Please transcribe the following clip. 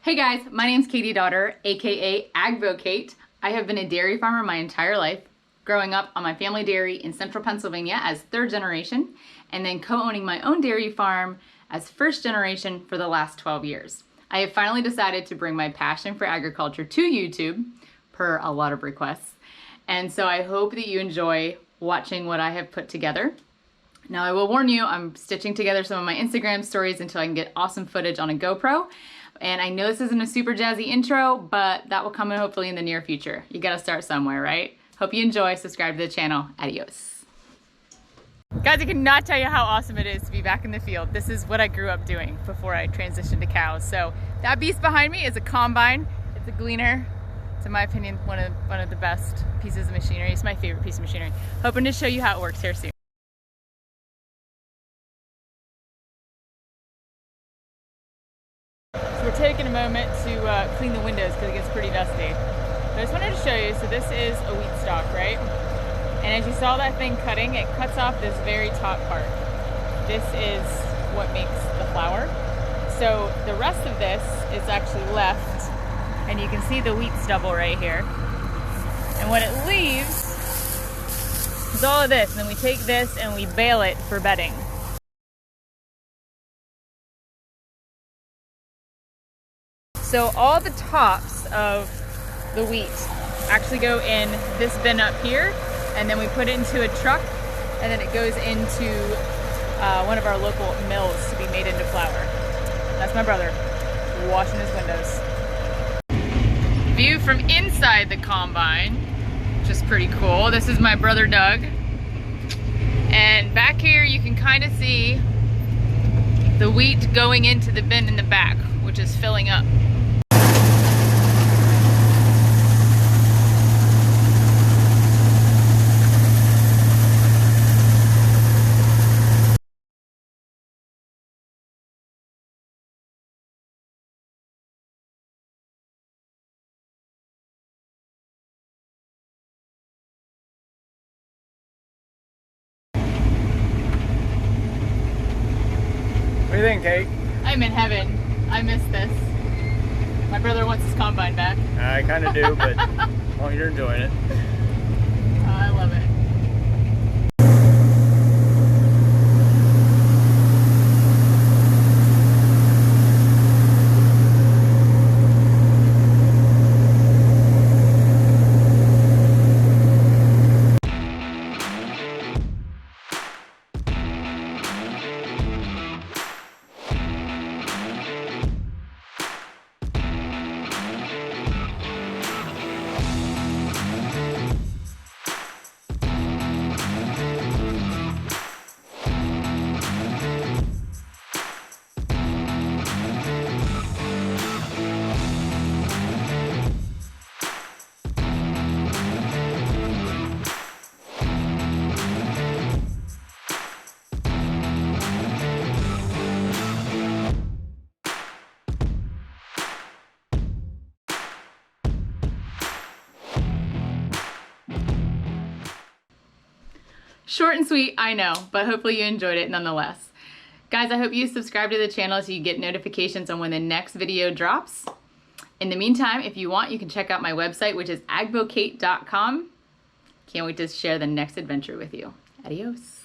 Hey guys, my name's Katie Daughter, aka Agvocate. I have been a dairy farmer my entire life, growing up on my family dairy in central Pennsylvania as third generation, and then co-owning my own dairy farm as first generation for the last 12 years. I have finally decided to bring my passion for agriculture to YouTube, per a lot of requests, and so I hope that you enjoy watching what I have put together. Now I will warn you, I'm stitching together some of my Instagram stories until I can get awesome footage on a GoPro. And I know this isn't a super jazzy intro, but that will come in hopefully in the near future. You gotta start somewhere, right? Hope you enjoy, subscribe to the channel. Adios. Guys, I cannot tell you how awesome it is to be back in the field. This is what I grew up doing before I transitioned to cows. So that beast behind me is a combine. It's a Gleaner. It's, in my opinion, one of the best pieces of machinery. It's my favorite piece of machinery. Hoping to show you how it works here soon. So we're taking a moment to clean the windows because it gets pretty dusty. But I just wanted to show you, so this is a wheat stalk, right? And as you saw that thing cutting, it cuts off this very top part. This is what makes the flour. So the rest of this is actually left, and you can see the wheat stubble right here. And what it leaves is all of this, and then we take this and we bale it for bedding. So all the tops of the wheat actually go in this bin up here, and then we put it into a truck, and then it goes into one of our local mills to be made into flour. That's my brother washing his windows. View from inside the combine, which is pretty cool. This is my brother Doug. And back here you can kind of see the wheat going into the bin in the back, which is filling up. What do you think, Kate? I'm in heaven. I miss this. My brother wants his combine back. I kind of do, but as long as you're enjoying it. I love it. Short and sweet, I know, but hopefully you enjoyed it nonetheless. Guys, I hope you subscribe to the channel so you get notifications on when the next video drops. In the meantime, if you want, you can check out my website, which is agvocate.com. Can't wait to share the next adventure with you. Adios.